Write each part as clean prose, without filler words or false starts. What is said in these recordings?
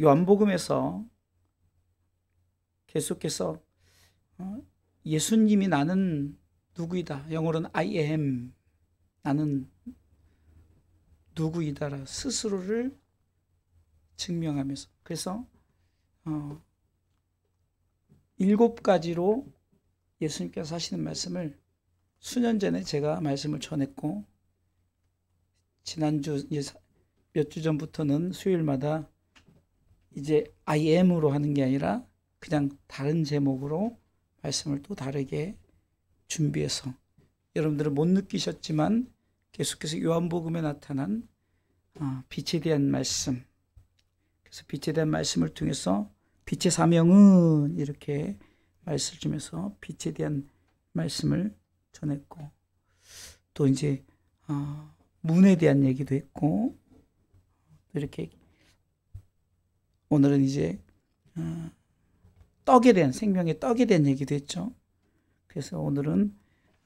요한복음에서 계속해서 예수님이 나는 누구이다, 영어로는 I am, 나는 누구이다라 스스로를 증명하면서, 그래서 7가지로 예수님께서 하시는 말씀을 수년 전에 제가 말씀을 전했고, 지난주 몇 주 전부터는 수요일마다 이제 I am으로 하는 게 아니라 그냥 다른 제목으로 말씀을 또 다르게 준비해서, 여러분들은 못 느끼셨지만 계속해서 요한복음에 나타난 빛에 대한 말씀, 그래서 빛에 대한 말씀을 통해서 빛의 사명은 이렇게 말씀을 주면서 빛에 대한 말씀을 전했고, 또 이제 문에 대한 얘기도 했고, 이렇게 오늘은 이제 떡에 대한, 생명의 떡에 대한 얘기도 했죠. 그래서 오늘은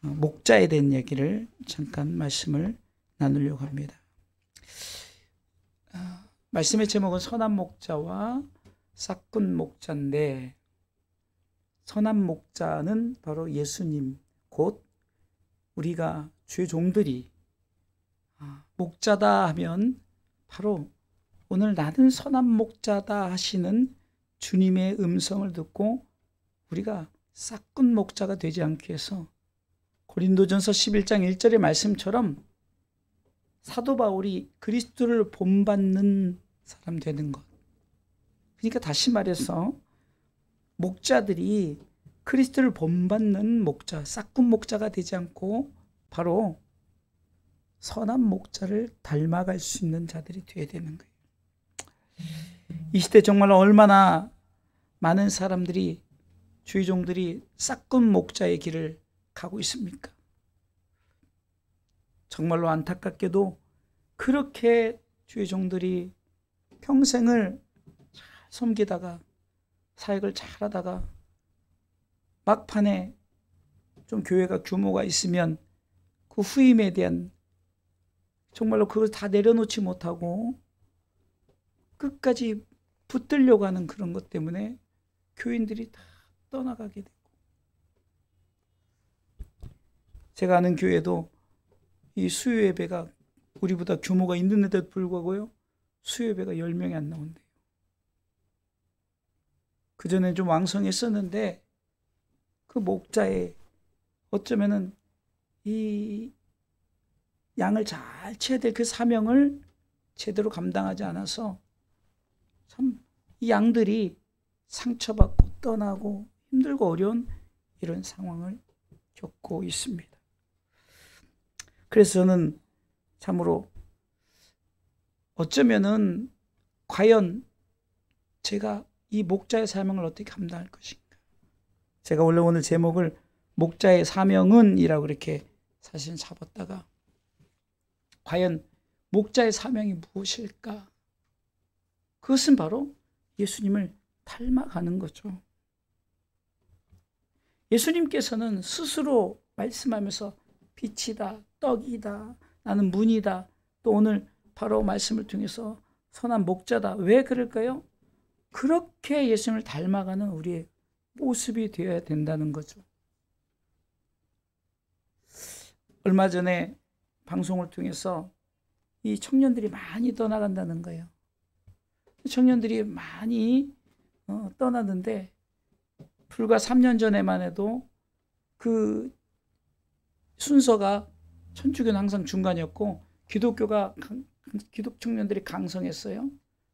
목자에 대한 얘기를 잠깐 말씀을 나누려고 합니다. 말씀의 제목은 선한 목자와 싹군 목자인데, 선한 목자는 바로 예수님, 곧 우리가 주의 종들이 목자다 하면 바로 오늘 나는 선한 목자다 하시는 주님의 음성을 듣고 우리가 싹군 목자가 되지 않기 위해서 고린도전서 11장 1절의 말씀처럼 사도 바울이 그리스도를 본받는 사람 되는 것. 그러니까 다시 말해서 목자들이 그리스도를 본받는 목자, 싹군 목자가 되지 않고 바로 선한 목자를 닮아갈 수 있는 자들이 되어야 되는 거예요. 이 시대 정말로 얼마나 많은 사람들이, 주의 종들이 싹군 목자의 길을 가고 있습니까? 정말로 안타깝게도 그렇게 주의 종들이 평생을 잘 섬기다가 사역을 잘하다가 막판에 좀 교회가 규모가 있으면 그 후임에 대한, 정말로 그걸 다 내려놓지 못하고 끝까지 붙들려고 하는 그런 것 때문에 교인들이 다 떠나가게 되고, 제가 아는 교회도 이 수요 예배가 우리보다 규모가 있는데도 불구하고요, 수요 예배가 10명이 안 나온대요. 그전엔 좀 왕성했었는데 그 목자의 어쩌면은 이 양을 잘 쳐야 될 그 사명을 제대로 감당하지 않아서 참 이 양들이 상처받고 떠나고 힘들고 어려운 이런 상황을 겪고 있습니다. 그래서 저는 참으로 어쩌면은 과연 제가 이 목자의 사명을 어떻게 감당할 것인가. 제가 원래 오늘 제목을 목자의 사명은 이라고 이렇게 사실 잡았다가, 과연 목자의 사명이 무엇일까? 그것은 바로 예수님을 닮아가는 거죠. 예수님께서는 스스로 말씀하면서 빛이다, 떡이다, 나는 문이다, 또 오늘 바로 말씀을 통해서 선한 목자다. 왜 그럴까요? 그렇게 예수님을 닮아가는 우리의 모습이 되어야 된다는 거죠. 얼마 전에 방송을 통해서 이 청년들이 많이 떠나간다는 거예요. 청년들이 많이 떠나는데 불과 3년 전에만 해도 그 순서가 천주교는 항상 중간이었고 기독 청년들이 강성했어요.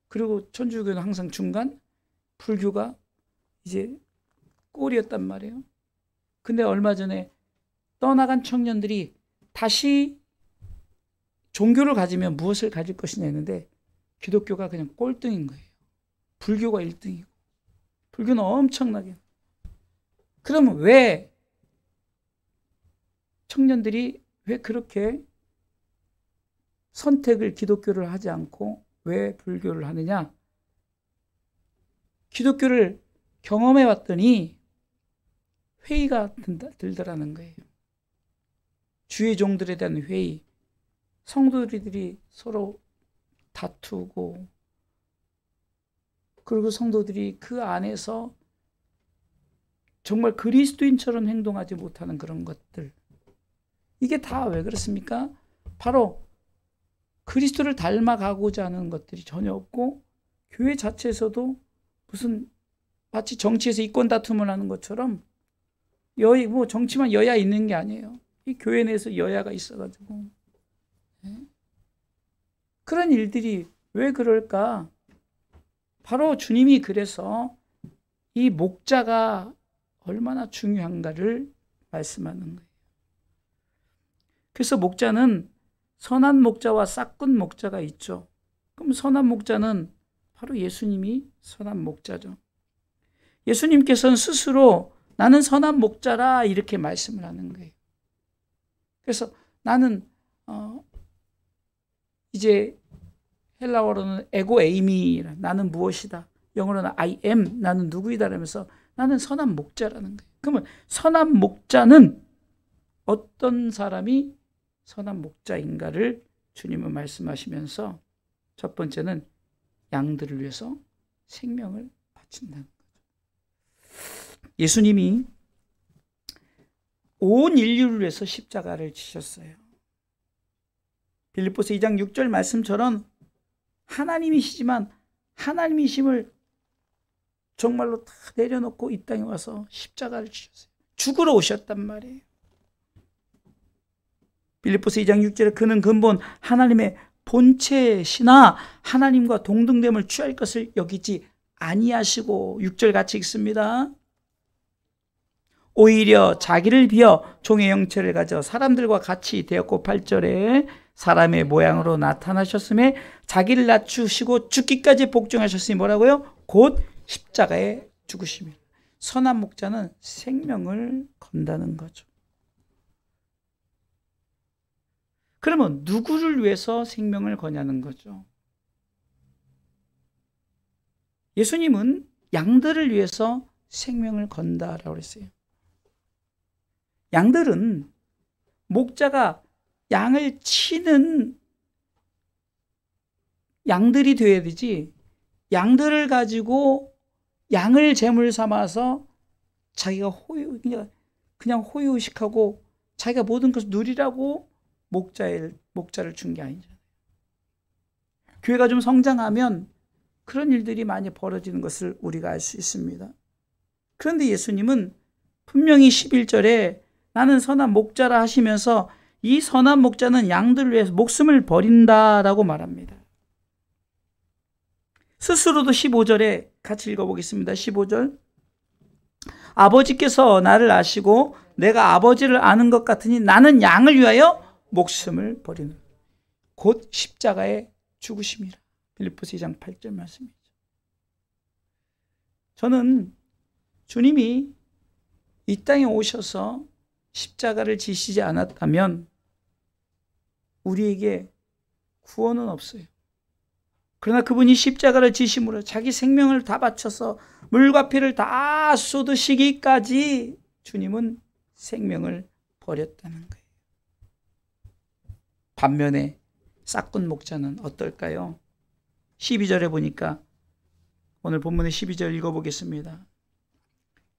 그리고 천주교는 항상 중간, 불교가 이제 꼴이었단 말이에요. 근데 얼마 전에 떠나간 청년들이 다시 종교를 가지면 무엇을 가질 것이냐 했는데 기독교가 그냥 꼴등인 거예요. 불교가 1등이고 불교는 엄청나게. 그러면 왜 청년들이 왜 그렇게 선택을 기독교를 하지 않고 왜 불교를 하느냐? 기독교를 경험해 왔더니 회의가 들더라는 거예요. 주의 종들에 대한 회의, 성도들이 서로 다투고 그리고 성도들이 그 안에서 정말 그리스도인처럼 행동하지 못하는 그런 것들, 이게 다 왜 그렇습니까? 바로 그리스도를 닮아가고자 하는 것들이 전혀 없고, 교회 자체에서도 무슨 마치 정치에서 이권 다툼을 하는 것처럼 뭐 정치만 여야 있는 게 아니에요. 이 교회 내에서 여야가 있어가지고 그런 일들이 왜 그럴까? 바로 주님이 그래서 이 목자가 얼마나 중요한가를 말씀하는 거예요. 그래서 목자는 선한 목자와 싹군 목자가 있죠. 그럼 선한 목자는 바로 예수님이 선한 목자죠. 예수님께서는 스스로 나는 선한 목자라 이렇게 말씀을 하는 거예요. 그래서 나는 이제 헬라어로는 에고 에이미, 나는 무엇이다. 영어로는 I am, 나는 누구이다 라면서 나는 선한 목자라는 거예요. 그러면 선한 목자는 어떤 사람이 선한 목자인가를 주님은 말씀하시면서 첫 번째는 양들을 위해서 생명을 바친다는 거죠. 예수님이 온 인류를 위해서 십자가를 지셨어요. 빌립보서 2장 6절 말씀처럼 하나님이시지만 하나님이심을 정말로 다 내려놓고 이 땅에 와서 십자가를 지셨어요. 죽으러 오셨단 말이에요. 빌립보서 2장 6절에 그는 근본 하나님의 본체시나 하나님과 동등됨을 취할 것을 여기지 아니하시고, 6절 같이 읽습니다. 오히려 자기를 비어 종의 형체를 가져 사람들과 같이 되었고, 8절에 사람의 모양으로 나타나셨음에 자기를 낮추시고 죽기까지 복종하셨으니 뭐라고요? 곧 십자가에 죽으심이라. 선한 목자는 생명을 건다는 거죠. 그러면 누구를 위해서 생명을 거냐는 거죠. 예수님은 양들을 위해서 생명을 건다라고 했어요. 양들은 목자가 양을 치는 양들이 되어야 되지, 양들을 가지고 양을 제물 삼아서 자기가 그냥 호의호식하고 자기가 모든 것을 누리라고 목자를 준 게 아니잖아요. 교회가 좀 성장하면 그런 일들이 많이 벌어지는 것을 우리가 알 수 있습니다. 그런데 예수님은 분명히 11절에 나는 선한 목자라 하시면서 이 선한 목자는 양들을 위해서 목숨을 버린다라고 말합니다. 스스로도 15절에 같이 읽어보겠습니다. 15절. 아버지께서 나를 아시고 내가 아버지를 아는 것 같으니 나는 양을 위하여 목숨을 버리는, 곧 십자가에 죽으심이라. 빌립보서 2장 8절 말씀이죠. 저는 주님이 이 땅에 오셔서 십자가를 지시지 않았다면 우리에게 구원은 없어요. 그러나 그분이 십자가를 지심으로 자기 생명을 다 바쳐서 물과 피를 다 쏟으시기까지 주님은 생명을 버렸다는 거예요. 반면에 싹군 목자는 어떨까요? 12절에 보니까, 오늘 본문의 12절 읽어보겠습니다.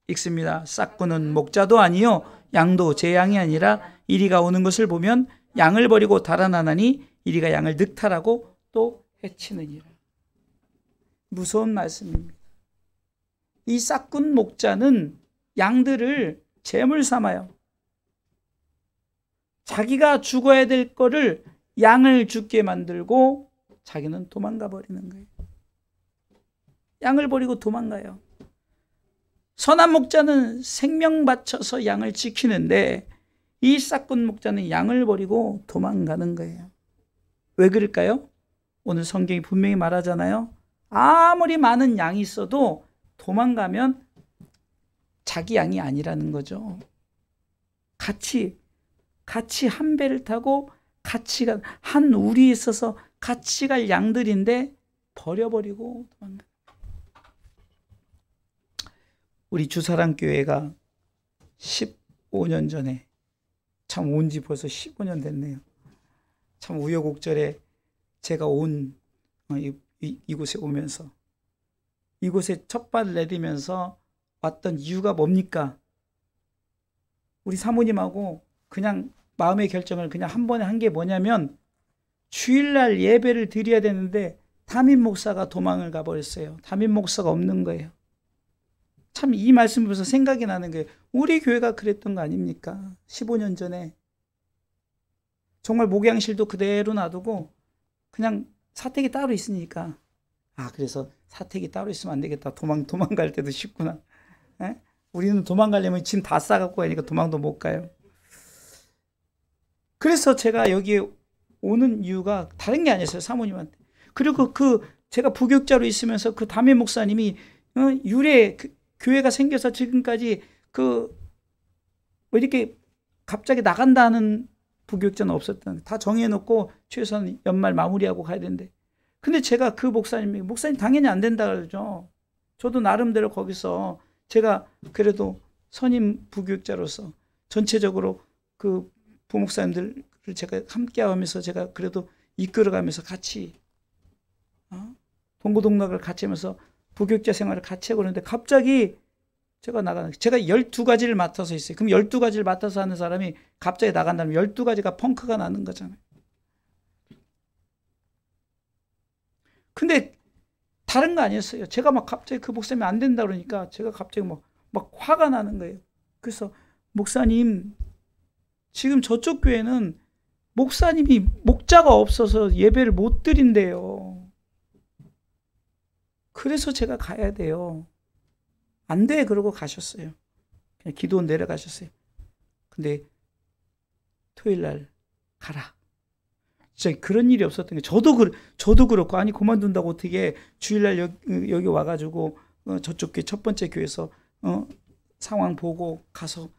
읽습니다. 싹군은 목자도 아니요 양도 제 양이 아니라 이리가 오는 것을 보면 양을 버리고 달아나나니 이리가 양을 늑탈하고 또 해치느니라. 무서운 말씀입니다. 이 싹군 목자는 양들을 제물 삼아요. 자기가 죽어야 될 거를 양을 죽게 만들고 자기는 도망가 버리는 거예요. 양을 버리고 도망가요. 선한 목자는 생명 바쳐서 양을 지키는데 이 싹군 목자는 양을 버리고 도망가는 거예요. 왜 그럴까요? 오늘 성경이 분명히 말하잖아요. 아무리 많은 양이 있어도 도망가면 자기 양이 아니라는 거죠. 같이 한 배를 타고 한 우리에 있어서 같이 갈 양들인데 버려버리고 도망가. 우리 주사랑교회가 15년 전에, 참 온 지 벌써 15년 됐네요. 참 우여곡절에 제가 온 이곳에 오면서 이곳에 첫 발을 내디면서 왔던 이유가 뭡니까? 우리 사모님하고 그냥 마음의 결정을 그냥 한 번에 한 게 뭐냐면 주일날 예배를 드려야 되는데 담임 목사가 도망을 가버렸어요. 담임 목사가 없는 거예요. 참 이 말씀 보면서 생각이 나는 거예요. 우리 교회가 그랬던 거 아닙니까? 15년 전에. 정말 목양실도 그대로 놔두고 그냥 사택이 따로 있으니까 그래서 사택이 따로 있으면 안 되겠다. 도망갈 때도 쉽구나. 에? 우리는 도망가려면 짐 다 싸갖고 가니까 도망도 못 가요. 그래서 제가 여기에 오는 이유가 다른 게 아니었어요. 사모님한테. 그리고 제가 부교육자로 있으면서 그 담임 목사님이 유래 교회가 생겨서 지금까지 이렇게 갑자기 나간다는 부교육자는 없었던, 다 정해놓고 최소한 연말 마무리하고 가야 되는데. 근데 제가 그 목사님 당연히 안 된다 그러죠. 저도 나름대로 거기서 제가 그래도 선임 부교육자로서 전체적으로 그 부목사님들을 제가 함께 하면서 제가 그래도 이끌어가면서 같이 동고동락을 같이 하면서 부교육자 생활을 같이 하고 그러는데 갑자기 제가 12가지를 맡아서 있어요. 그럼 12가지를 맡아서 하는 사람이 갑자기 나간다면 12가지가 펑크가 나는 거잖아요. 근데 다른 거 아니었어요. 제가 막 갑자기 그 목사님이 안 된다 그러니까 제가 갑자기 막 화가 나는 거예요. 그래서 목사님, 지금 저쪽 교회는 목사님이 목자가 없어서 예배를 못 드린대요. 그래서 제가 가야 돼요. 안 돼. 그러고 가셨어요. 그냥 기도원 내려가셨어요. 근데 토요일 날 가라. 진짜 그런 일이 없었던 게 저도 그렇고 아니 그만둔다고 어떻게 주일날 여기 와가지고 저쪽 교회 첫 번째 교회에서 상황 보고 가서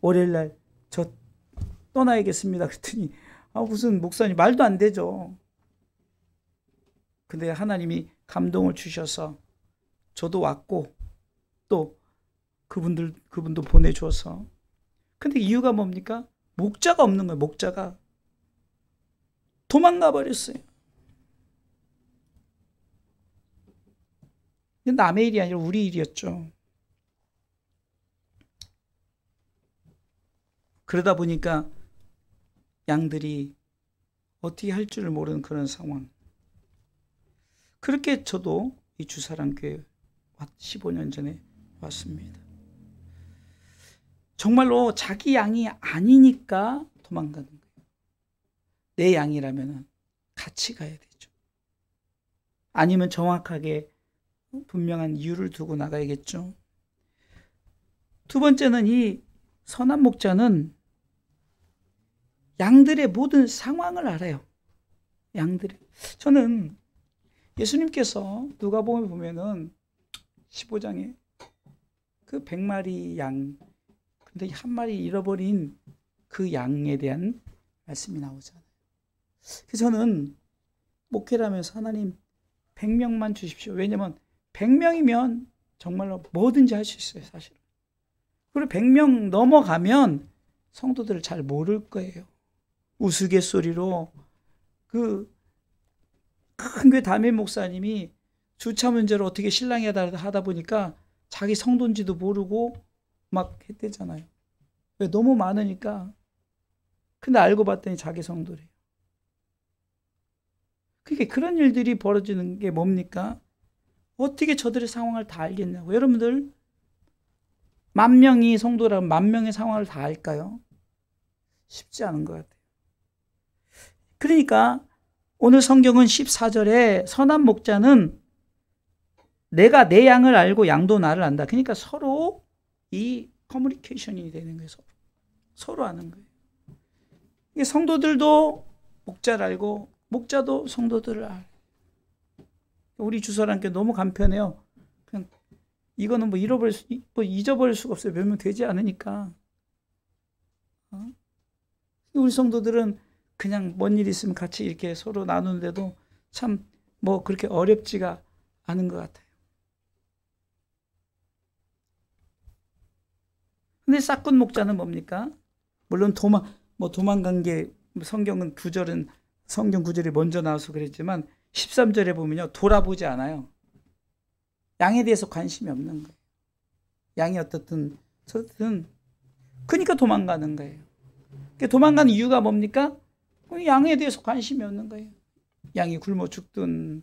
월요일 날 저 떠나야겠습니다. 그랬더니 무슨 목사님 말도 안 되죠. 근데 하나님이 감동을 주셔서 저도 왔고 또 그분도 보내줘서. 근데 이유가 뭡니까? 목자가 없는 거예요. 목자가 도망가 버렸어요. 남의 일이 아니라 우리 일이었죠. 그러다 보니까 양들이 어떻게 할 줄을 모르는 그런 상황. 그렇게 저도 이 주사랑교회 15년 전에 왔습니다. 정말로 자기 양이 아니니까 도망가는 거예요. 내 양이라면 같이 가야 되죠. 아니면 정확하게 분명한 이유를 두고 나가야겠죠. 두 번째는 이 선한 목자는 양들의 모든 상황을 알아요. 저는 예수님께서 누가복음에 보면은 15장에 그 100마리 양, 근데 한 마리 잃어버린 그 양에 대한 말씀이 나오잖아요. 그래서 저는 목회를 하면서 하나님 100명만 주십시오. 왜냐면 100명이면 정말로 뭐든지 할 수 있어요, 사실. 그리고 100명 넘어가면 성도들을 잘 모를 거예요. 우스갯소리로 그 큰 교회 담임 목사님이 주차 문제로 어떻게 신랑이 하다 보니까 자기 성도인지도 모르고 막 했대잖아요. 왜? 너무 많으니까. 근데 알고 봤더니 자기 성도래요. 그게 그런 일들이 벌어지는 게 뭡니까? 어떻게 저들의 상황을 다 알겠냐고. 여러분들 10,000명이 성도라면 10,000명의 상황을 다 알까요? 쉽지 않은 것 같아요. 그러니까 오늘 성경은 14절에 선한 목자는 내가 내 양을 알고 양도 나를 안다. 그러니까 서로 이 커뮤니케이션이 되는 거예요. 서로 아는 거예요. 이게 성도들도 목자를 알고 목자도 성도들을 알아요. 우리 주사랑교회 너무 간편해요. 그냥 이거는 잊어버릴 수가 없어요. 몇 명 되지 않으니까. 우리 성도들은 그냥 뭔 일 있으면 같이 이렇게 서로 나누는데도 참 그렇게 어렵지가 않은 것 같아요. 근데 싹군 목자는 뭡니까? 물론 도망간 게 성경 구절이 먼저 나와서 그랬지만 13절에 보면요. 돌아보지 않아요. 양에 대해서 관심이 없는 거예요. 양이 어떻든 그러니까 도망가는 거예요. 도망가는 이유가 뭡니까? 양에 대해서 관심이 없는 거예요. 양이 굶어 죽든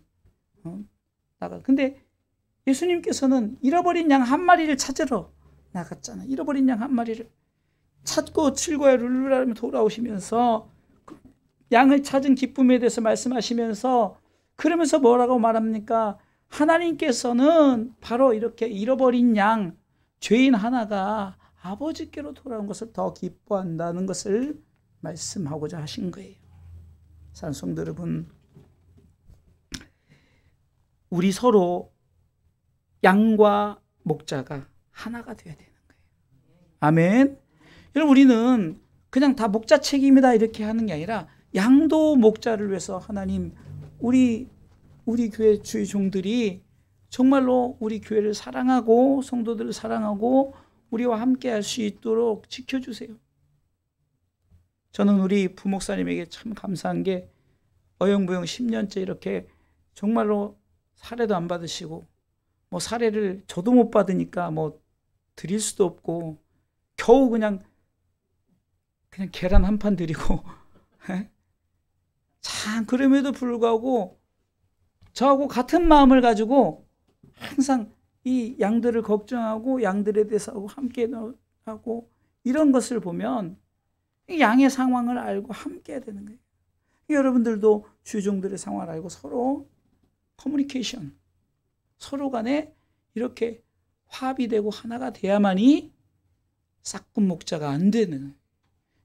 나가. 근데 예수님께서는 잃어버린 양 한 마리를 찾으러 나갔잖아요. 잃어버린 양 한 마리를 찾고 칠과에 룰루라며 돌아오시면서 양을 찾은 기쁨에 대해서 말씀하시면서 그러면서 뭐라고 말합니까? 하나님께서는 바로 이렇게 잃어버린 양, 죄인 하나가 아버지께로 돌아온 것을 더 기뻐한다는 것을 말씀하고자 하신 거예요. 사랑하는 성도 여러분, 우리 서로 양과 목자가 하나가 되어야 되는 거예요. 아멘. 여러분, 우리는 그냥 다 목자 책임이다 이렇게 하는 게 아니라 양도 목자를 위해서 하나님 우리 교회 주의 종들이 정말로 우리 교회를 사랑하고 성도들을 사랑하고 우리와 함께 할 수 있도록 지켜주세요. 저는 우리 부목사님에게 참 감사한 게 어영부영 10년째 이렇게 정말로 사례도 안 받으시고 뭐 사례를 저도 못 받으니까 뭐 드릴 수도 없고 겨우 그냥 계란 한 판 드리고 참 그럼에도 불구하고 저하고 같은 마음을 가지고 항상 이 양들을 걱정하고 양들에 대해서 함께 하고 이런 것을 보면 양의 상황을 알고 함께 해야 되는 거예요. 여러분들도 주종들의 상황을 알고 서로 커뮤니케이션, 서로 간에 이렇게 화합이 되고 하나가 돼야만이 싹군 목자가 안 되는 거예요.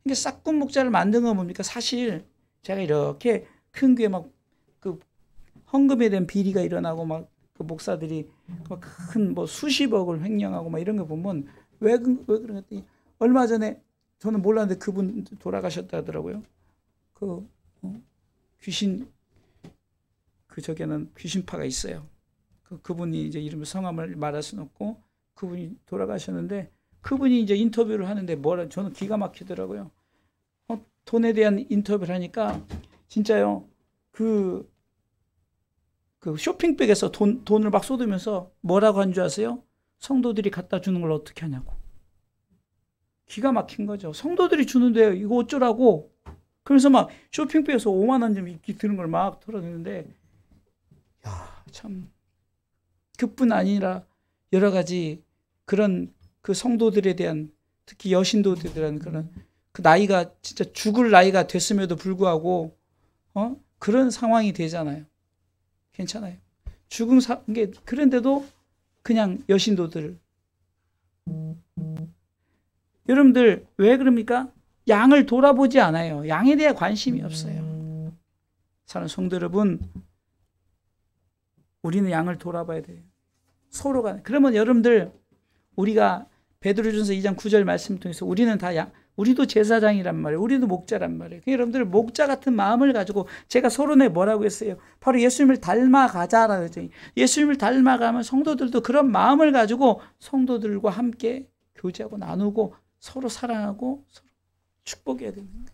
그러니까 싹군 목자를 만든 건 뭡니까? 사실 제가 이렇게 큰 교회 막 그 헌금에 대한 비리가 일어나고 막 그 목사들이 큰 뭐 수십억을 횡령하고 막 이런 거 보면 왜 그런 했더니 얼마 전에 저는 몰랐는데 그분 돌아가셨다 하더라고요. 귀신 저기는 귀신파가 있어요. 그분이 이제 이름 성함을 말할 수는 없고 그분이 돌아가셨는데 그분이 이제 인터뷰를 하는데 저는 기가 막히더라고요. 돈에 대한 인터뷰를 하니까 진짜요. 그 쇼핑백에서 돈을 막 쏟으면서 뭐라고 한 줄 아세요? 성도들이 갖다 주는 걸 어떻게 하냐고. 기가 막힌 거죠. 성도들이 주는데 이거 어쩌라고. 그래서 막 쇼핑백에서 5만 원 좀 이렇게 드는 걸 막 털어내는데 야, 참 그뿐 아니라 여러 가지 그런 그 성도들에 대한 특히 여신도들에 대한 그런 그 나이가 진짜 죽을 나이가 됐음에도 불구하고 그런 상황이 되잖아요. 괜찮아요. 게 그런데도 그냥 여신도들. 여러분들 왜 그럽니까? 양을 돌아보지 않아요. 양에 대해 관심이 없어요. 사랑하는 성도 여러분, 우리는 양을 돌아봐야 돼요. 서로가. 그러면 여러분들 우리가 베드로전서 2장 9절 말씀 통해서 우리는 다 우리도 제사장이란 말이에요. 우리도 목자란 말이에요. 여러분들 목자 같은 마음을 가지고 제가 서론에 뭐라고 했어요? 바로 예수님을 닮아가자라고 했죠. 예수님을 닮아가면 성도들도 그런 마음을 가지고 성도들과 함께 교제하고 나누고 서로 사랑하고 서로 축복해야 되는 거예요.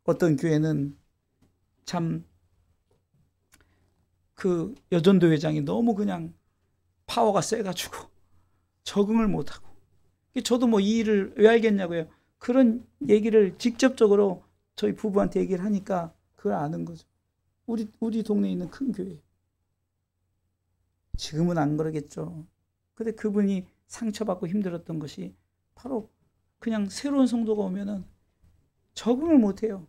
어떤 교회는 참 그 여전도 회장이 너무 그냥 파워가 세가지고 적응을 못하고 저도 뭐 이 일을 왜 알겠냐고요. 그런 얘기를 직접적으로 저희 부부한테 얘기를 하니까 그걸 아는 거죠. 우리 동네에 있는 큰 교회. 지금은 안 그러겠죠. 근데 그분이 상처받고 힘들었던 것이 바로 그냥 새로운 성도가 오면은 적응을 못해요.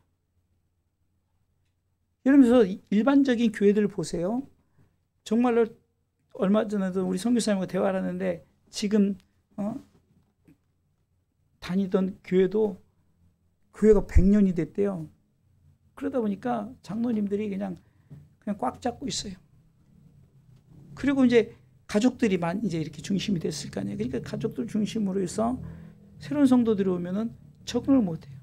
여러분, 일반적인 교회들을 보세요. 정말로 얼마 전에도 우리 선교사님과 대화를 하는데 지금 다니던 교회가 100년이 됐대요. 그러다 보니까 장로님들이 그냥 꽉 잡고 있어요. 그리고 이제 가족들이 이제 이렇게 중심이 됐을 거 아니에요. 그러니까 가족들 중심으로 해서 새로운 성도들이 오면은 적응을 못 해요.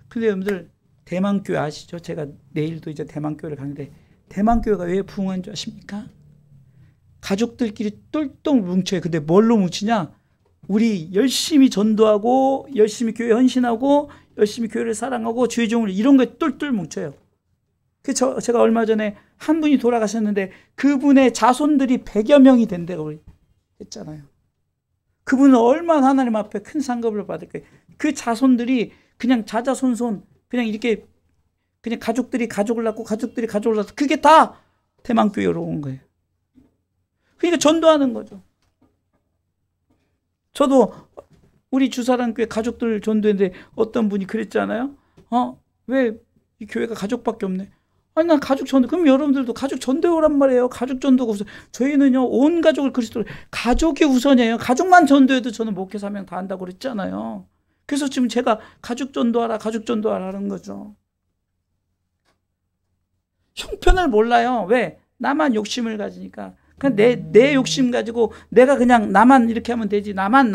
근데 여러분들 대만교회 아시죠? 제가 내일도 이제 대만교회를 가는데 대만교회가 왜 부흥한 줄 아십니까? 가족들끼리 똘똘 뭉쳐요. 근데 뭘로 뭉치냐? 우리 열심히 전도하고 열심히 교회 헌신하고 열심히 교회를 사랑하고 주의 종을 이런 거에 똘똘 뭉쳐요. 그래서 제가 얼마 전에 한 분이 돌아가셨는데 그분의 자손들이 100여 명이 된다고 했잖아요. 그분은 얼마나 하나님 앞에 큰 상급을 받을까요? 그 자손들이 그냥 자자손손 그냥 이렇게 그냥 가족들이 가족을 낳고 가족들이 가족을 낳고 그게 다 대만교회로 온 거예요. 그러니까 전도하는 거죠. 저도 우리 주사랑교회 가족들 전도했는데 어떤 분이 그랬잖아요. 왜 이 교회가 가족밖에 없네. 아니 난 가족 전도. 그럼 여러분들도 가족 전도해 오란 말이에요. 가족 전도가 우선. 저희는요 온 가족을 그리스도로. 가족이 우선이에요. 가족만 전도해도 저는 목회 사명 다 한다고 그랬잖아요. 그래서 지금 제가 가족 전도하라 가족 전도하라는 거죠. 형편을 몰라요. 왜? 나만 욕심을 가지니까. 그냥 내 욕심 가지고 내가 그냥 나만 이렇게 하면 되지. 나만.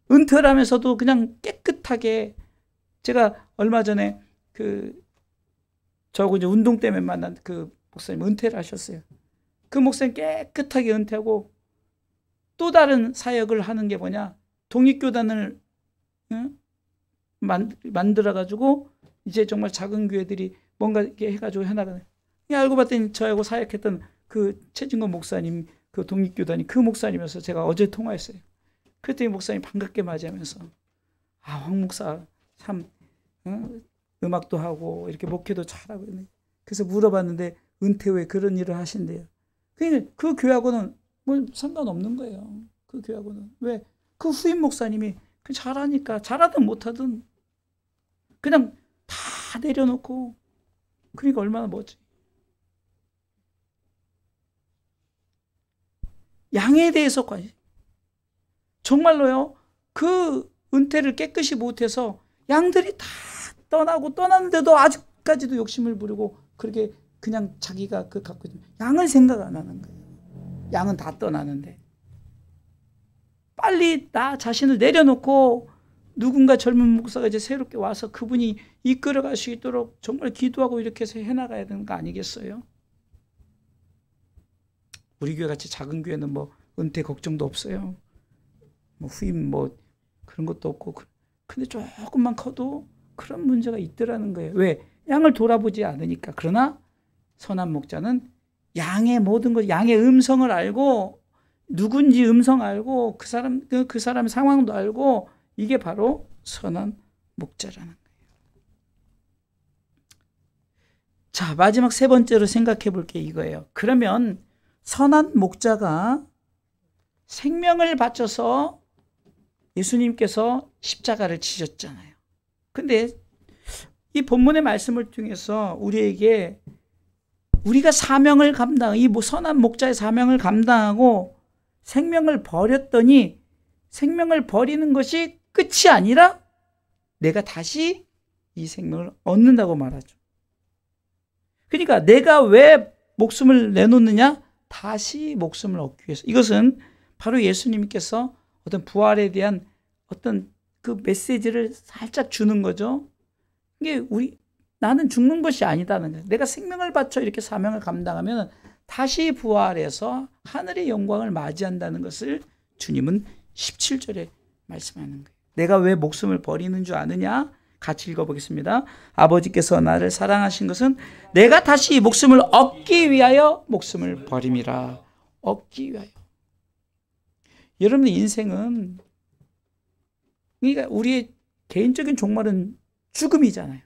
은퇴를 하면서도 그냥 깨끗하게. 제가 얼마 전에 저하고 이제 운동 때문에 만난 그 목사님 은퇴를 하셨어요. 그 목사님 깨끗하게 은퇴하고 또 다른 사역을 하는 게 뭐냐. 독립교단을 만들어가지고 이제 정말 작은 교회들이 뭔가 이렇게 해가지고 해나가는. 알고 봤더니 저하고 사역했던 그 최진건 목사님 그 독립교단이 그 목사님이어서 제가 어제 통화했어요. 그랬더니 목사님 반갑게 맞이하면서 황 목사 참 음악도 하고 이렇게 목회도 잘하고. 그래서 물어봤는데 은퇴 후에 그런 일을 하신대요. 그러니까 그 교회하고는 뭐 상관없는 거예요. 그 교회하고는. 왜? 그 후임 목사님이 잘하니까 잘하든 못하든 그냥 다 내려놓고. 그러니까 얼마나 멋지. 양에 대해서 관심. 정말로요. 그 은퇴를 깨끗이 못해서 양들이 다 떠났는데도 아직까지도 욕심을 부리고 그렇게 그냥 자기가 갖고 있는 양을 생각 안 하는 거예요. 양은 다 떠나는데. 빨리 나 자신을 내려놓고 누군가 젊은 목사가 이제 새롭게 와서 그분이 이끌어갈 수 있도록 정말 기도하고 이렇게 해서 해나가야 되는 거 아니겠어요? 우리 교회 같이 작은 교회는 뭐 은퇴 걱정도 없어요. 뭐 후임 뭐 그런 것도 없고. 근데 조금만 커도 그런 문제가 있더라는 거예요. 왜? 양을 돌아보지 않으니까. 그러나 선한 목자는 양의 모든 것, 양의 음성을 알고 누군지 음성 알고 그 사람의 상황도 알고 이게 바로 선한 목자라는 거예요. 자, 마지막 세 번째로 생각해 볼 게 이거예요. 그러면 선한 목자가 생명을 바쳐서 예수님께서 십자가를 지셨잖아요. 근데 이 본문의 말씀을 통해서 우리에게 우리가 사명을 이 선한 목자의 사명을 감당하고 생명을 버렸더니 생명을 버리는 것이 끝이 아니라 내가 다시 이 생명을 얻는다고 말하죠. 그러니까 내가 왜 목숨을 내놓느냐? 다시 목숨을 얻기 위해서. 이것은 바로 예수님께서 어떤 부활에 대한 어떤 그 메시지를 살짝 주는 거죠. 이게 나는 죽는 것이 아니다는 거예요. 내가 생명을 바쳐 이렇게 사명을 감당하면 다시 부활해서 하늘의 영광을 맞이한다는 것을 주님은 17절에 말씀하는 거예요. 내가 왜 목숨을 버리는 줄 아느냐? 같이 읽어보겠습니다. 아버지께서 나를 사랑하신 것은 내가 다시 목숨을 얻기 위하여 목숨을 버림이라. 얻기 위하여. 여러분의 인생은 그러니까 우리의 개인적인 종말은 죽음이잖아요.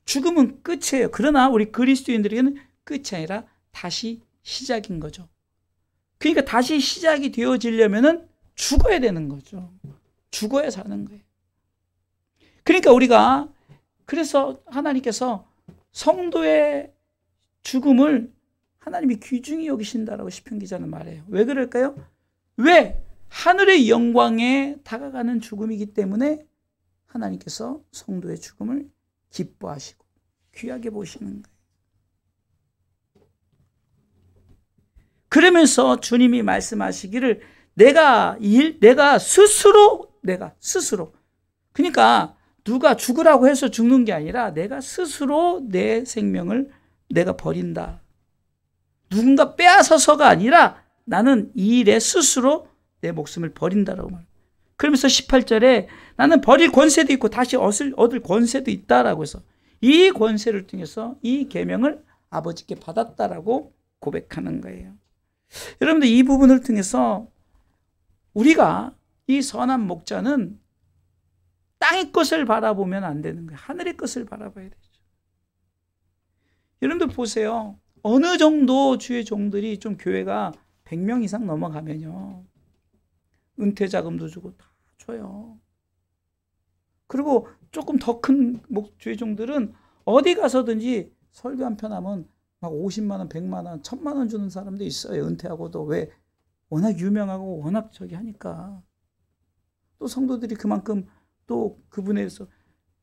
죽음은 끝이에요. 그러나 우리 그리스도인들에게는 끝이 아니라 다시 시작인 거죠. 그러니까 다시 시작이 되어지려면은 죽어야 되는 거죠. 죽어야 사는 거예요. 그러니까 그래서 하나님께서 성도의 죽음을 하나님이 귀중히 여기신다라고 시편 기자는 말해요. 왜 그럴까요? 왜? 하늘의 영광에 다가가는 죽음이기 때문에 하나님께서 성도의 죽음을 기뻐하시고 귀하게 보시는 거예요. 그러면서 주님이 말씀하시기를 내가 스스로 그러니까 누가 죽으라고 해서 죽는 게 아니라 내가 스스로 내 생명을 내가 버린다. 누군가 빼앗아서가 아니라 나는 이 일에 스스로 내 목숨을 버린다라고 말합니다. 그러면서 18절에 나는 버릴 권세도 있고 다시 얻을 권세도 있다라고 해서 이 권세를 통해서 이 계명을 아버지께 받았다라고 고백하는 거예요. 여러분들 이 부분을 통해서 우리가 이 선한 목자는 땅의 것을 바라보면 안 되는 거예요. 하늘의 것을 바라봐야 되죠. 여러분들 보세요. 어느 정도 주의 종들이 좀 교회가 100명 이상 넘어가면요, 은퇴 자금도 주고 다 줘요. 그리고 조금 더 큰 주의 종들은 어디 가서든지 설교 한 편 하면 막 50만 원, 100만 원, 1000만 원 주는 사람도 있어요. 은퇴하고도. 왜? 워낙 유명하고 워낙 저기 하니까. 또 성도들이 그만큼 또 그분에 대해서,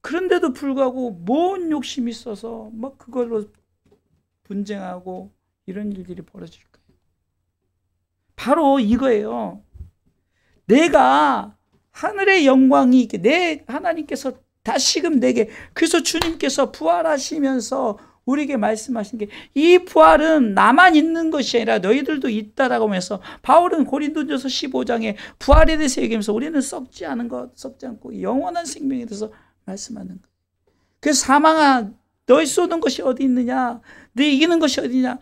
그런데도 불구하고 뭔 욕심이 있어서 막 그걸로 분쟁하고 이런 일들이 벌어질 거예요. 바로 이거예요. 내가 하늘의 영광이 있게, 내 하나님께서 다시금 내게, 그래서 주님께서 부활하시면서 우리에게 말씀하신 게, 이 부활은 나만 있는 것이 아니라 너희들도 있다라고 하면서, 바울은 고린도전서 15장에 부활에 대해서 얘기하면서 우리는 썩지 않은 것, 썩지 않고 영원한 생명에 대해서 말씀하는 거예요. 그래서 사망아, 너희 쏘는 것이 어디 있느냐, 너희 이기는 것이 어디 있냐,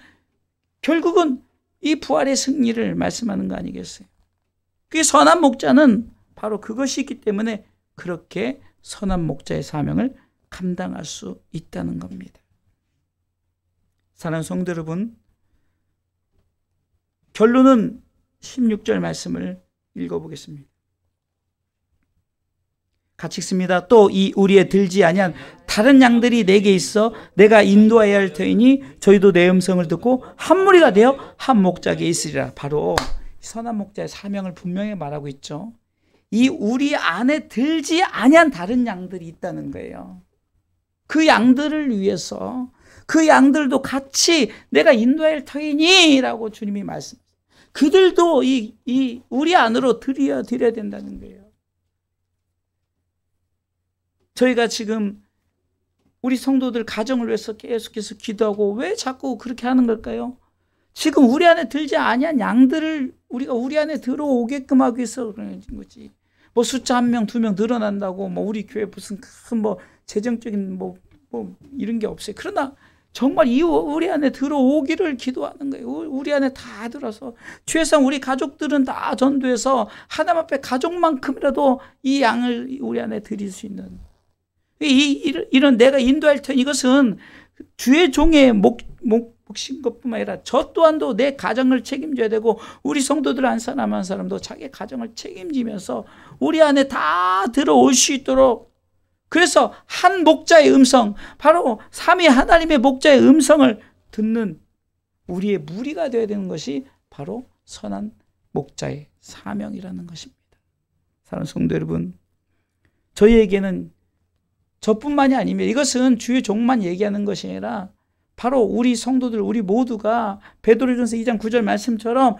결국은 이 부활의 승리를 말씀하는 거 아니겠어요? 그 선한 목자는 바로 그것이 있기 때문에 그렇게 선한 목자의 사명을 감당할 수 있다는 겁니다. 사랑하는 성도 여러분, 결론은 16절 말씀을 읽어보겠습니다. 같이 읽습니다. 또 이 우리에 들지 아니한 다른 양들이 내게 있어 내가 인도하여야 할 터이니 저희도 내 음성을 듣고 한 무리가 되어 한 목자에게 있으리라. 바로 선한 목자의 사명을 분명히 말하고 있죠. 이 우리 안에 들지 아니한 다른 양들이 있다는 거예요. 그 양들을 위해서, 그 양들도 같이 내가 인도해야 할 터이니 라고 주님이 말씀하세요. 그들도 이 우리 안으로 드려야 된다는 거예요. 저희가 지금 우리 성도들 가정을 위해서 계속해서 기도하고 왜 자꾸 그렇게 하는 걸까요? 지금 우리 안에 들지 아니한 양들을 우리가 우리 안에 들어오게끔 하기 위해서 그러는 거지. 뭐 숫자 1명, 2명 늘어난다고 뭐 우리 교회 무슨 큰 뭐 재정적인 뭐 이런 게 없어요. 그러나 정말 우리 안에 들어오기를 기도하는 거예요. 우리 안에 다 들어서 최소한 우리 가족들은 다 전도해서 하나님 앞에 가족만큼이라도 이 양을 우리 안에 드릴 수 있는, 이런 내가 인도할 테, 이것은 주의 종의 몫인 것뿐만 아니라 저 또한도 내 가정을 책임져야 되고, 우리 성도들 한 사람 한 사람도 자기 가정을 책임지면서 우리 안에 다 들어올 수 있도록, 그래서 한 목자의 음성, 바로 삼위 하나님의 목자의 음성을 듣는 우리의 무리가 되어야 되는 것이 바로 선한 목자의 사명이라는 것입니다. 사랑하는 성도 여러분, 저희에게는 저뿐만이 아니면, 이것은 주의 종만 얘기하는 것이 아니라 바로 우리 성도들, 우리 모두가 베드로전서 2장 9절 말씀처럼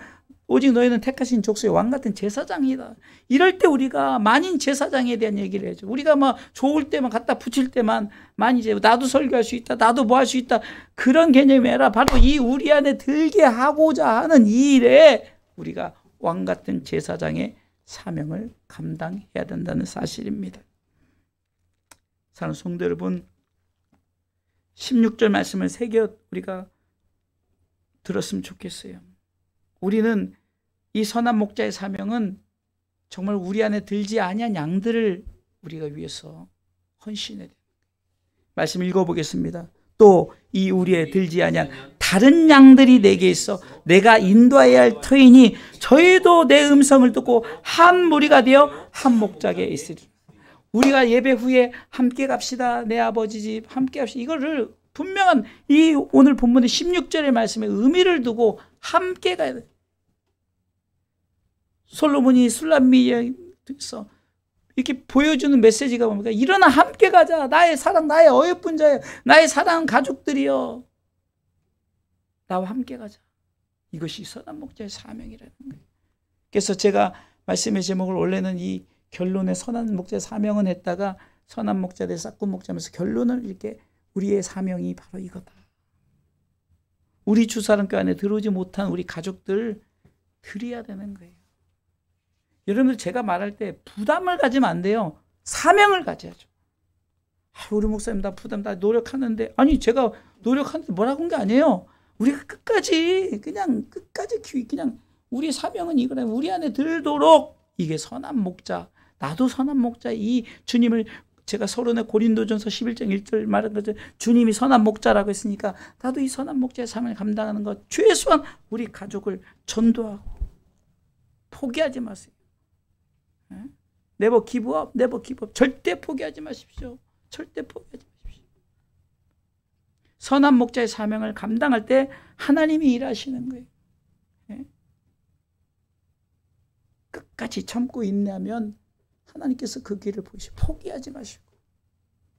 오직 너희는 택하신 족속의 왕같은 제사장이다. 이럴 때 우리가 만인 제사장에 대한 얘기를 해줘. 우리가 막 좋을 때만 갖다 붙일 때만 만인 제사장, 나도 설교할 수 있다, 나도 뭐 할 수 있다, 그런 개념이 아니라 바로 이 우리 안에 들게 하고자 하는 이 일에 우리가 왕같은 제사장의 사명을 감당해야 된다는 사실입니다. 사랑하는 성도 여러분, 16절 말씀을 새겨 우리가 들었으면 좋겠어요. 우리는 이 선한 목자의 사명은 정말 우리 안에 들지 아니한 양들을 우리가 위해서 헌신해야 됩니다. 말씀 읽어보겠습니다. 또 이 우리에 들지 아니한 다른 양들이 내게 있어 내가 인도해야 할 터이니 저희도 내 음성을 듣고 한 무리가 되어 한 목자에게 있으리라. 우리가 예배 후에 함께 갑시다, 내 아버지 집 함께 합시다, 이거를 분명한 이 오늘 본문의 16절의 말씀에 의미를 두고 함께 가야 돼. 솔로몬이 술람미에서 이렇게 보여주는 메시지가 뭡니까? 일어나 함께 가자. 나의 사랑, 나의 어여쁜 자여, 나의 사랑하는 가족들이여, 나와 함께 가자. 이것이 선한 목자의 사명이라는 거예요. 그래서 제가 말씀의 제목을 원래는 이 결론의 선한 목자의 사명은 했다가 선한 목자 대 싹군 목자면서 결론을 이렇게, 우리의 사명이 바로 이거다. 우리 주사랑교 안에 들어오지 못한 우리 가족들 드려야 되는 거예요. 여러분들, 제가 말할 때 부담을 가지면 안 돼요. 사명을 가져야죠. 우리 목사님 나 부담, 나 노력하는데. 아니, 제가 노력하는데 뭐라고 한 게 아니에요. 우리가 끝까지 그냥 우리 사명은 이거라. 우리 안에 들도록 이게 선한 목자, 나도 선한 목자, 이 주님을 제가 서론에 고린도전서 11장 1절 말한 거죠. 주님이 선한 목자라고 했으니까 나도 이 선한 목자의 삶을 감당하는 것, 최소한 우리 가족을 전도하고. 포기하지 마세요. 네버 기브업, 네버 기브업. 절대 포기하지 마십시오. 절대 포기하지 마십시오. 선한 목자의 사명을 감당할 때 하나님이 일하시는 거예요. 끝까지 참고 인내하면 하나님께서 그 길을 보시고 포기하지 마시고.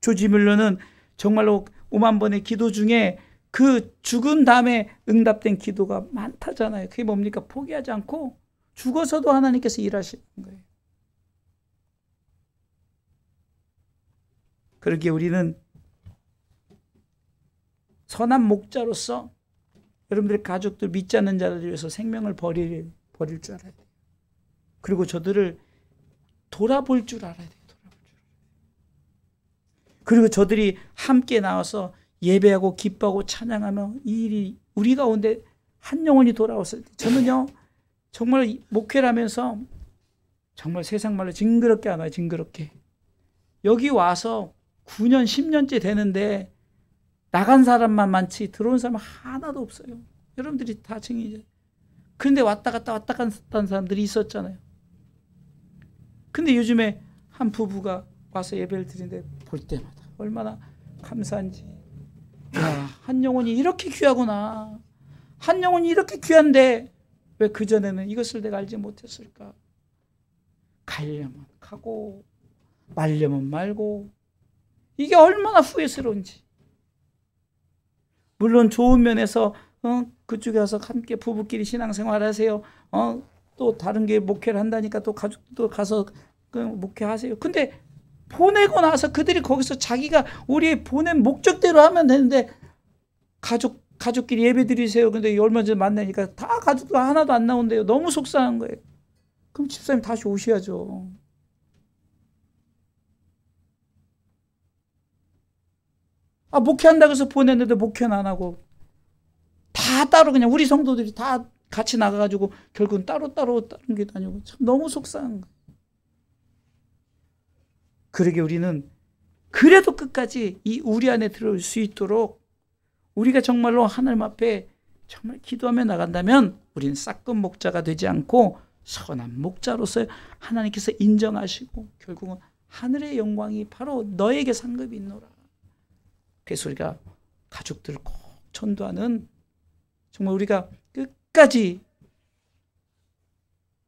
조지 뮬러는 정말로 5만 번의 기도 중에 그 죽은 다음에 응답된 기도가 많다잖아요. 그게 뭡니까? 포기하지 않고 죽어서도 하나님께서 일하시는 거예요. 그렇게 우리는 선한 목자로서 여러분들의 가족들, 믿지 않는 자를 위해서 생명을 버릴 줄 알아야 돼요. 그리고 저들을 돌아볼 줄 알아야 돼요. 그리고 저들이 함께 나와서 예배하고 기뻐하고 찬양하며 이 일이 우리 가운데 한 영혼이 돌아왔을 때, 저는요 정말 목회를 하면서 정말 세상 말로 징그럽게 안 와요. 징그럽게. 여기 와서 9년 10년째 되는데 나간 사람만 많지 들어온 사람 하나도 없어요. 여러분들이 다 증인이죠. 그런데 왔다 갔다 한 사람들이 있었잖아요. 근데 요즘에 한 부부가 와서 예배를 드리는데 볼 때마다 얼마나 감사한지. 야, 한 영혼이 이렇게 귀하구나. 한 영혼이 이렇게 귀한데 왜 그전에는 이것을 내가 알지 못했을까. 가려면 가고 말려면 말고, 이게 얼마나 후회스러운지. 물론 좋은 면에서 그쪽에 와서 함께 부부끼리 신앙생활 하세요. 또 다른 게 목회를 한다니까 또 가족도 가서 목회하세요. 근데 보내고 나서 그들이 거기서 자기가 우리 보낸 목적대로 하면 되는데, 가족끼리 예배 드리세요. 근데 얼마 전에 만나니까 다 가족도 하나도 안 나온대요. 너무 속상한 거예요. 그럼 집사님 다시 오셔야죠. 목회한다고 해서 보냈는데 목회는 안 하고 다 따로, 그냥 우리 성도들이 다 같이 나가가지고 결국은 따로 다른 게 아니고 참 너무 속상한 거예요. 그러게 우리는 그래도 끝까지 이 우리 안에 들어올 수 있도록 우리가 정말로 하나님 앞에 정말 기도하며 나간다면 우리는 싹끔 목자가 되지 않고 선한 목자로서 하나님께서 인정하시고 결국은 하늘의 영광이 바로 너에게 상급이 있노라. 그래서 우리가 가족들을 꼭 전도하는, 정말 우리가 끝까지,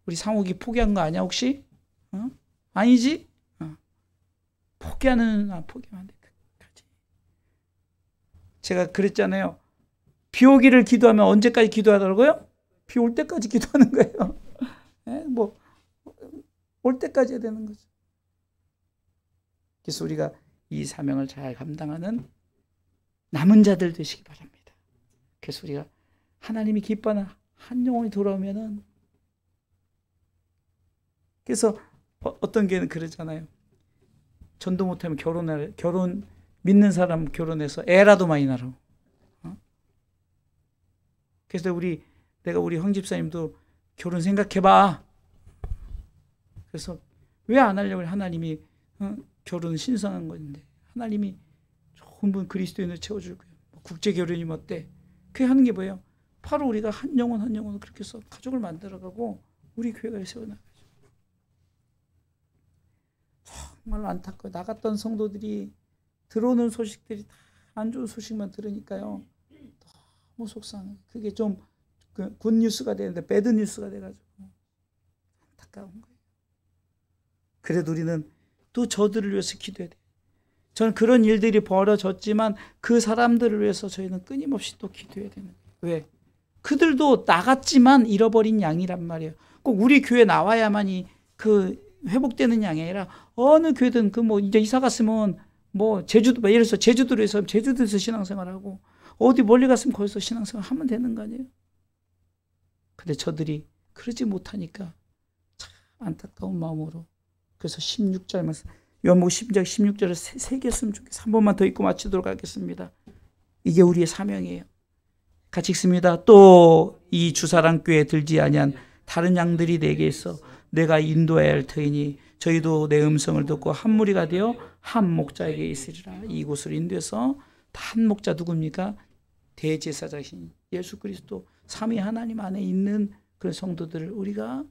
우리 상욱이 포기한 거 아니야 혹시? 아니지? 포기하면 안 돼. 끝까지. 제가 그랬잖아요. 비 오기를 기도하면 언제까지 기도하더라고요? 비 올 때까지 기도하는 거예요. 올 때까지 해야 되는 거죠. 그래서 우리가 이 사명을 잘 감당하는 남은 자들 되시기 바랍니다. 그래서 우리가 하나님이 기뻐하는 한 영혼이 돌아오면은, 그래서 어떤 게는 그러잖아요. 전도 못하면 결혼 믿는 사람 결혼해서 애라도 많이 낳으라고. 그래서 내가 우리 황 집사님도 결혼 생각해봐. 그래서 왜 안 하려고 하나님이 결혼은 신성한 건데 하나님이 좋은 분 그리스도인을 채워줄 거예요. 국제 결혼이면 어때? 그게 하는 게 뭐예요? 바로 우리가 한 영혼을 그렇게 해서 가족을 만들어가고 우리 교회가 세워나가죠. 정말 안타까워요. 나갔던 성도들이 들어오는 소식들이 다 안 좋은 소식만 들으니까요. 너무 속상해요. 그게 좀 굿 뉴스가 되는데 배드 뉴스가 돼가지고 안타까운 거예요. 그래도 우리는 또 저들을 위해서 기도해야 돼요. 저는 그런 일들이 벌어졌지만 그 사람들을 위해서 저희는 끊임없이 또 기도해야 되는 거예요. 왜? 그들도 나갔지만 잃어버린 양이란 말이에요. 꼭 우리 교회 나와야만이 회복되는 양이 아니라 어느 교회든 이제 이사 갔으면 제주도, 예를 들어서 제주도에서 신앙생활하고 어디 멀리 갔으면 거기서 신앙생활 하면 되는 거 아니에요? 근데 저들이 그러지 못하니까 참 안타까운 마음으로, 그래서 16절 말씀, 요한복음 10장 16절에 세 개 쓰면 좋겠어요. 한 번만 더 읽고 마치도록 하겠습니다. 이게 우리의 사명이에요. 같이 읽습니다. 또 이 주사랑 꾀에 들지 아니한 다른 양들이 내게 있어 내가 인도해야 할 터이니 저희도 내 음성을 듣고 한 무리가 되어 한 목자에게 있으리라. 이곳을 인도해서 한 목자 누굽니까? 대제사장이신 예수 그리스도 삼위 하나님 안에 있는 그런 성도들을 우리가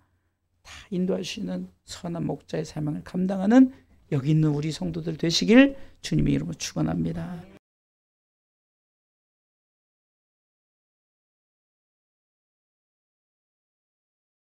다 인도할 수 있는 선한 목자의 사명을 감당하는 여기 있는 우리 성도들 되시길 주님의 이름으로 축원합니다.